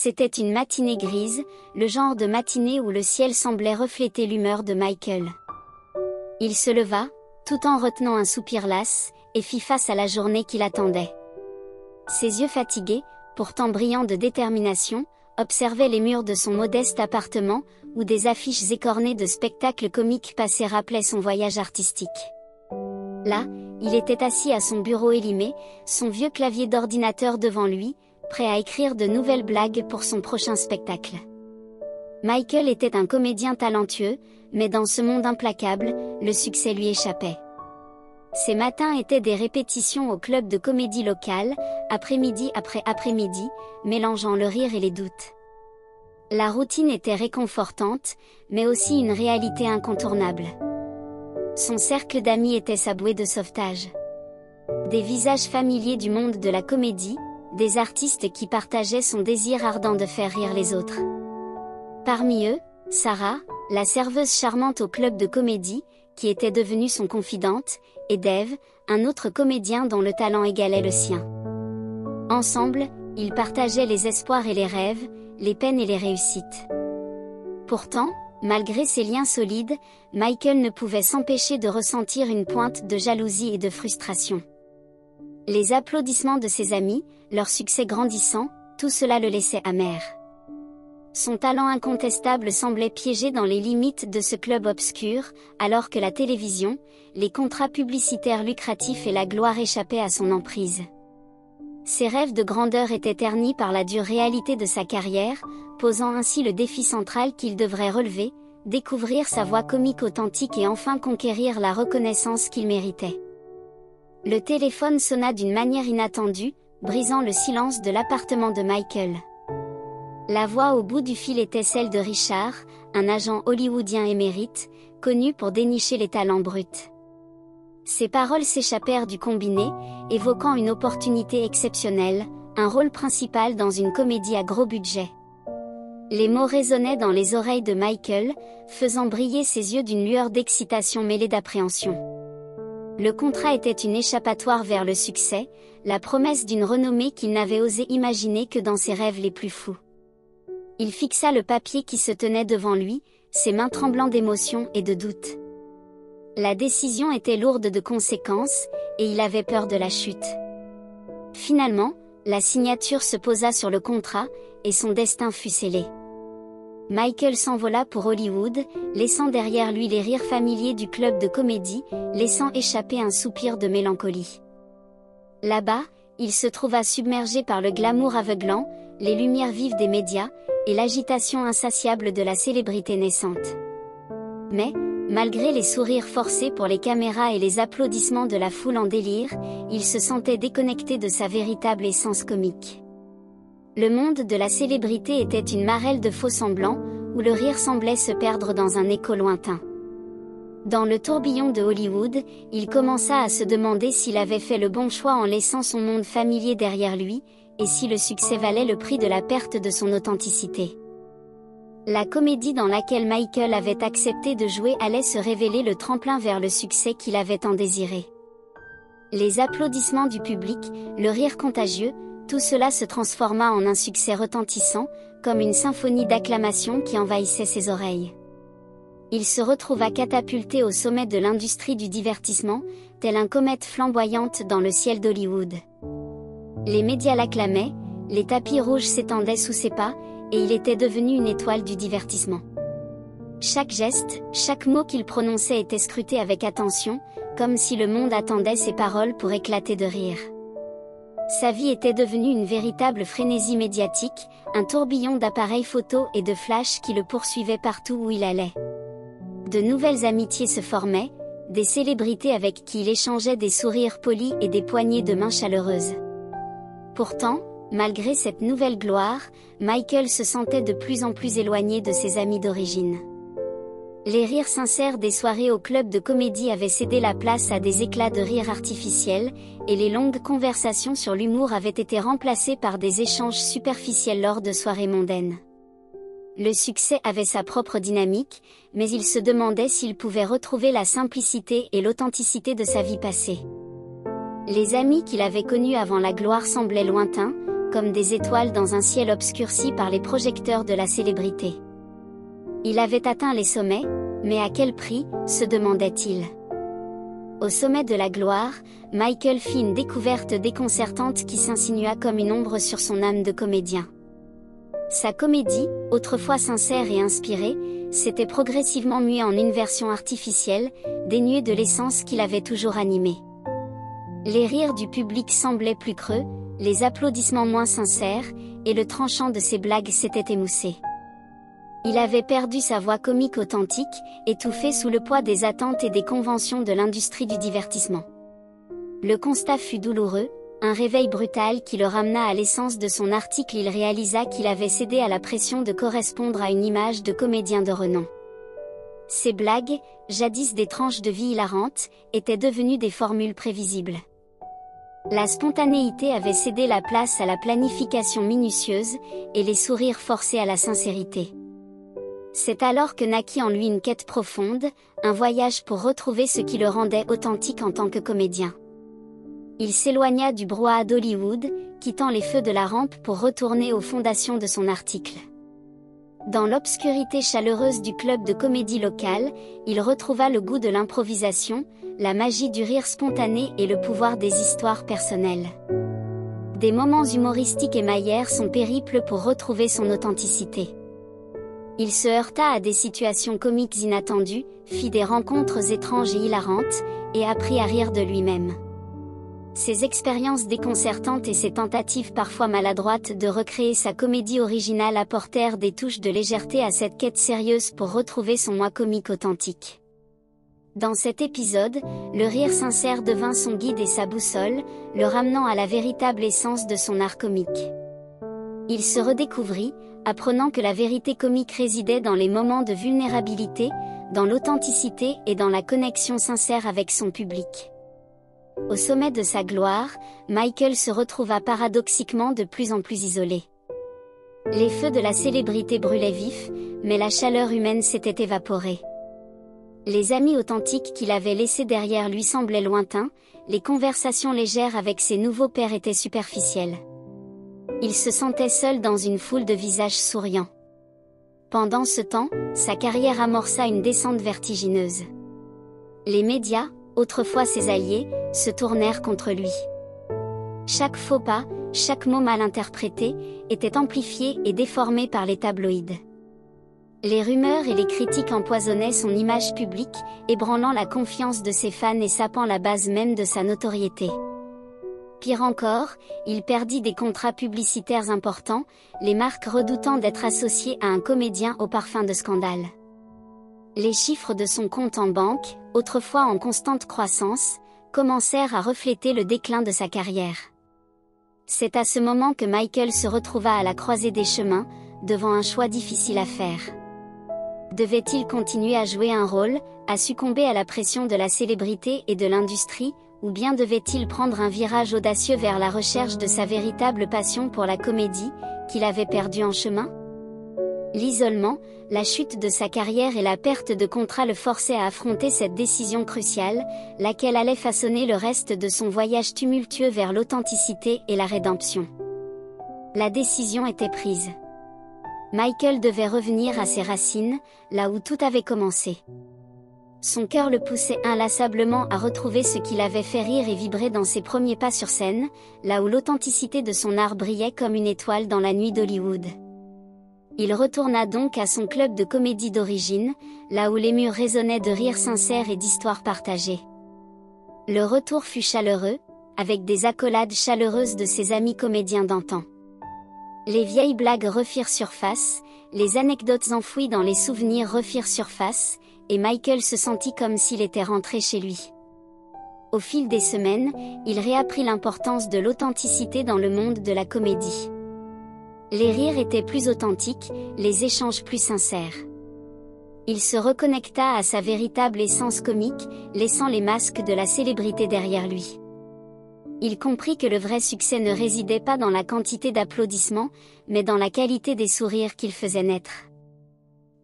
C'était une matinée grise, le genre de matinée où le ciel semblait refléter l'humeur de Michael. Il se leva, tout en retenant un soupir las, et fit face à la journée qui l'attendait. Ses yeux fatigués, pourtant brillants de détermination, observaient les murs de son modeste appartement, où des affiches écornées de spectacles comiques passés rappelaient son voyage artistique. Là, il était assis à son bureau élimé, son vieux clavier d'ordinateur devant lui, prêt à écrire de nouvelles blagues pour son prochain spectacle. Michael était un comédien talentueux, mais dans ce monde implacable, le succès lui échappait. Ses matins étaient des répétitions au club de comédie local, après-midi après après-midi, mélangeant le rire et les doutes. La routine était réconfortante, mais aussi une réalité incontournable. Son cercle d'amis était sa bouée de sauvetage. Des visages familiers du monde de la comédie, des artistes qui partageaient son désir ardent de faire rire les autres. Parmi eux, Sarah, la serveuse charmante au club de comédie, qui était devenue son confidente, et Dave, un autre comédien dont le talent égalait le sien. Ensemble, ils partageaient les espoirs et les rêves, les peines et les réussites. Pourtant, malgré ces liens solides, Michael ne pouvait s'empêcher de ressentir une pointe de jalousie et de frustration. Les applaudissements de ses amis, leur succès grandissant, tout cela le laissait amer. Son talent incontestable semblait piégé dans les limites de ce club obscur, alors que la télévision, les contrats publicitaires lucratifs et la gloire échappaient à son emprise. Ses rêves de grandeur étaient ternis par la dure réalité de sa carrière, posant ainsi le défi central qu'il devrait relever, découvrir sa voix comique authentique et enfin conquérir la reconnaissance qu'il méritait. Le téléphone sonna d'une manière inattendue, brisant le silence de l'appartement de Michael. La voix au bout du fil était celle de Richard, un agent hollywoodien émérite, connu pour dénicher les talents bruts. Ses paroles s'échappèrent du combiné, évoquant une opportunité exceptionnelle, un rôle principal dans une comédie à gros budget. Les mots résonnaient dans les oreilles de Michael, faisant briller ses yeux d'une lueur d'excitation mêlée d'appréhension. Le contrat était une échappatoire vers le succès, la promesse d'une renommée qu'il n'avait osé imaginer que dans ses rêves les plus fous. Il fixa le papier qui se tenait devant lui, ses mains tremblant d'émotion et de doute. La décision était lourde de conséquences, et il avait peur de la chute. Finalement, la signature se posa sur le contrat, et son destin fut scellé. Michael s'envola pour Hollywood, laissant derrière lui les rires familiers du club de comédie, laissant échapper un soupir de mélancolie. Là-bas, il se trouva submergé par le glamour aveuglant, les lumières vives des médias, et l'agitation insatiable de la célébrité naissante. Mais, malgré les sourires forcés pour les caméras et les applaudissements de la foule en délire, il se sentait déconnecté de sa véritable essence comique. Le monde de la célébrité était une marelle de faux-semblants, où le rire semblait se perdre dans un écho lointain. Dans le tourbillon de Hollywood, il commença à se demander s'il avait fait le bon choix en laissant son monde familier derrière lui, et si le succès valait le prix de la perte de son authenticité. La comédie dans laquelle Michael avait accepté de jouer allait se révéler le tremplin vers le succès qu'il avait tant désiré. Les applaudissements du public, le rire contagieux, tout cela se transforma en un succès retentissant, comme une symphonie d'acclamations qui envahissait ses oreilles. Il se retrouva catapulté au sommet de l'industrie du divertissement, tel un comète flamboyante dans le ciel d'Hollywood. Les médias l'acclamaient, les tapis rouges s'étendaient sous ses pas, et il était devenu une étoile du divertissement. Chaque geste, chaque mot qu'il prononçait était scruté avec attention, comme si le monde attendait ses paroles pour éclater de rire. Sa vie était devenue une véritable frénésie médiatique, un tourbillon d'appareils photos et de flashs qui le poursuivaient partout où il allait. De nouvelles amitiés se formaient, des célébrités avec qui il échangeait des sourires polis et des poignées de main chaleureuses. Pourtant, malgré cette nouvelle gloire, Michael se sentait de plus en plus éloigné de ses amis d'origine. Les rires sincères des soirées au club de comédie avaient cédé la place à des éclats de rire artificiels, et les longues conversations sur l'humour avaient été remplacées par des échanges superficiels lors de soirées mondaines. Le succès avait sa propre dynamique, mais il se demandait s'il pouvait retrouver la simplicité et l'authenticité de sa vie passée. Les amis qu'il avait connus avant la gloire semblaient lointains, comme des étoiles dans un ciel obscurci par les projecteurs de la célébrité. Il avait atteint les sommets, mais à quel prix, se demandait-il. Au sommet de la gloire, Michael fit une découverte déconcertante qui s'insinua comme une ombre sur son âme de comédien. Sa comédie, autrefois sincère et inspirée, s'était progressivement muée en une version artificielle, dénuée de l'essence qui l'avait toujours animé. Les rires du public semblaient plus creux, les applaudissements moins sincères, et le tranchant de ses blagues s'était émoussé. Il avait perdu sa voix comique authentique, étouffée sous le poids des attentes et des conventions de l'industrie du divertissement. Le constat fut douloureux, un réveil brutal qui le ramena à l'essence de son article. Il réalisa qu'il avait cédé à la pression de correspondre à une image de comédien de renom. Ses blagues, jadis des tranches de vie hilarantes, étaient devenues des formules prévisibles. La spontanéité avait cédé la place à la planification minutieuse, et les sourires forcés à la sincérité. C'est alors que naquit en lui une quête profonde, un voyage pour retrouver ce qui le rendait authentique en tant que comédien. Il s'éloigna du brouhaha d'Hollywood, quittant les feux de la rampe pour retourner aux fondations de son article. Dans l'obscurité chaleureuse du club de comédie local, il retrouva le goût de l'improvisation, la magie du rire spontané et le pouvoir des histoires personnelles. Des moments humoristiques émaillèrent son périple pour retrouver son authenticité. Il se heurta à des situations comiques inattendues, fit des rencontres étranges et hilarantes, et apprit à rire de lui-même. Ses expériences déconcertantes et ses tentatives parfois maladroites de recréer sa comédie originale apportèrent des touches de légèreté à cette quête sérieuse pour retrouver son moi comique authentique. Dans cet épisode, le rire sincère devint son guide et sa boussole, le ramenant à la véritable essence de son art comique. Il se redécouvrit, apprenant que la vérité comique résidait dans les moments de vulnérabilité, dans l'authenticité et dans la connexion sincère avec son public. Au sommet de sa gloire, Michael se retrouva paradoxiquement de plus en plus isolé. Les feux de la célébrité brûlaient vifs, mais la chaleur humaine s'était évaporée. Les amis authentiques qu'il avait laissés derrière lui semblaient lointains, les conversations légères avec ses nouveaux pairs étaient superficielles. Il se sentait seul dans une foule de visages souriants. Pendant ce temps, sa carrière amorça une descente vertigineuse. Les médias, autrefois ses alliés, se tournèrent contre lui. Chaque faux pas, chaque mot mal interprété, était amplifié et déformé par les tabloïds. Les rumeurs et les critiques empoisonnaient son image publique, ébranlant la confiance de ses fans et sapant la base même de sa notoriété. Pire encore, il perdit des contrats publicitaires importants, les marques redoutant d'être associées à un comédien au parfum de scandale. Les chiffres de son compte en banque, autrefois en constante croissance, commencèrent à refléter le déclin de sa carrière. C'est à ce moment que Michael se retrouva à la croisée des chemins, devant un choix difficile à faire. Devait-il continuer à jouer un rôle, à succomber à la pression de la célébrité et de l'industrie, ou bien devait-il prendre un virage audacieux vers la recherche de sa véritable passion pour la comédie, qu'il avait perdue en chemin ? L'isolement, la chute de sa carrière et la perte de contrat le forçaient à affronter cette décision cruciale, laquelle allait façonner le reste de son voyage tumultueux vers l'authenticité et la rédemption. La décision était prise. Michael devait revenir à ses racines, là où tout avait commencé. Son cœur le poussait inlassablement à retrouver ce qui l'avait fait rire et vibrer dans ses premiers pas sur scène, là où l'authenticité de son art brillait comme une étoile dans la nuit d'Hollywood. Il retourna donc à son club de comédie d'origine, là où les murs résonnaient de rires sincères et d'histoires partagées. Le retour fut chaleureux, avec des accolades chaleureuses de ses amis comédiens d'antan. Les vieilles blagues refirent surface, les anecdotes enfouies dans les souvenirs refirent surface, et Michael se sentit comme s'il était rentré chez lui. Au fil des semaines, il réapprit l'importance de l'authenticité dans le monde de la comédie. Les rires étaient plus authentiques, les échanges plus sincères. Il se reconnecta à sa véritable essence comique, laissant les masques de la célébrité derrière lui. Il comprit que le vrai succès ne résidait pas dans la quantité d'applaudissements, mais dans la qualité des sourires qu'il faisait naître.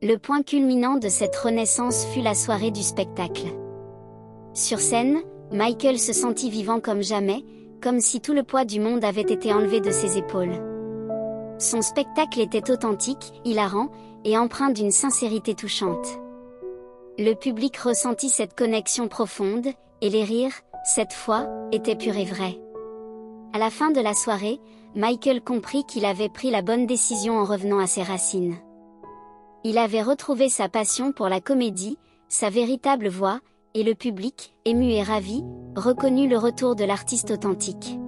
Le point culminant de cette renaissance fut la soirée du spectacle. Sur scène, Michael se sentit vivant comme jamais, comme si tout le poids du monde avait été enlevé de ses épaules. Son spectacle était authentique, hilarant, et empreint d'une sincérité touchante. Le public ressentit cette connexion profonde, et les rires, cette fois, étaient purs et vrais. À la fin de la soirée, Michael comprit qu'il avait pris la bonne décision en revenant à ses racines. Il avait retrouvé sa passion pour la comédie, sa véritable voix, et le public, ému et ravi, reconnut le retour de l'artiste authentique.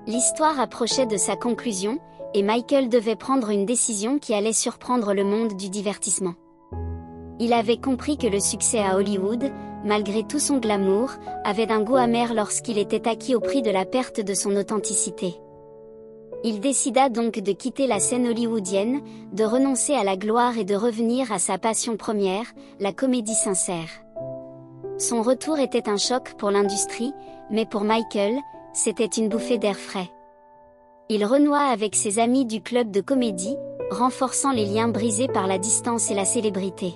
L'histoire approchait de sa conclusion, et Michael devait prendre une décision qui allait surprendre le monde du divertissement. Il avait compris que le succès à Hollywood, malgré tout son glamour, avait un goût amer lorsqu'il était acquis au prix de la perte de son authenticité. Il décida donc de quitter la scène hollywoodienne, de renoncer à la gloire et de revenir à sa passion première, la comédie sincère. Son retour était un choc pour l'industrie, mais pour Michael, c'était une bouffée d'air frais. Il renoua avec ses amis du club de comédie, renforçant les liens brisés par la distance et la célébrité.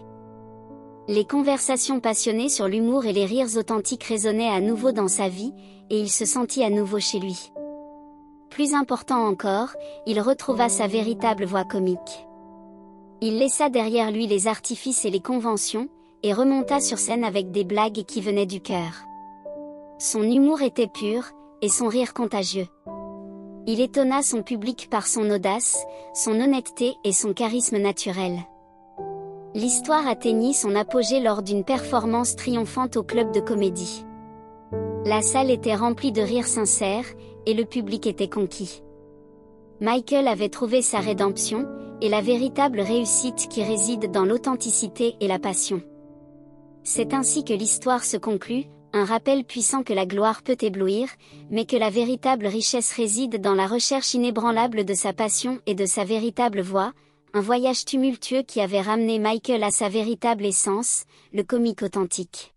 Les conversations passionnées sur l'humour et les rires authentiques résonnaient à nouveau dans sa vie, et il se sentit à nouveau chez lui. Plus important encore, il retrouva sa véritable voix comique. Il laissa derrière lui les artifices et les conventions, et remonta sur scène avec des blagues qui venaient du cœur. Son humour était pur, et son rire contagieux. Il étonna son public par son audace, son honnêteté et son charisme naturel. L'histoire atteignit son apogée lors d'une performance triomphante au club de comédie. La salle était remplie de rires sincères, et le public était conquis. Michael avait trouvé sa rédemption, et la véritable réussite qui réside dans l'authenticité et la passion. C'est ainsi que l'histoire se conclut, un rappel puissant que la gloire peut éblouir, mais que la véritable richesse réside dans la recherche inébranlable de sa passion et de sa véritable voix, un voyage tumultueux qui avait ramené Michael à sa véritable essence, le comique authentique.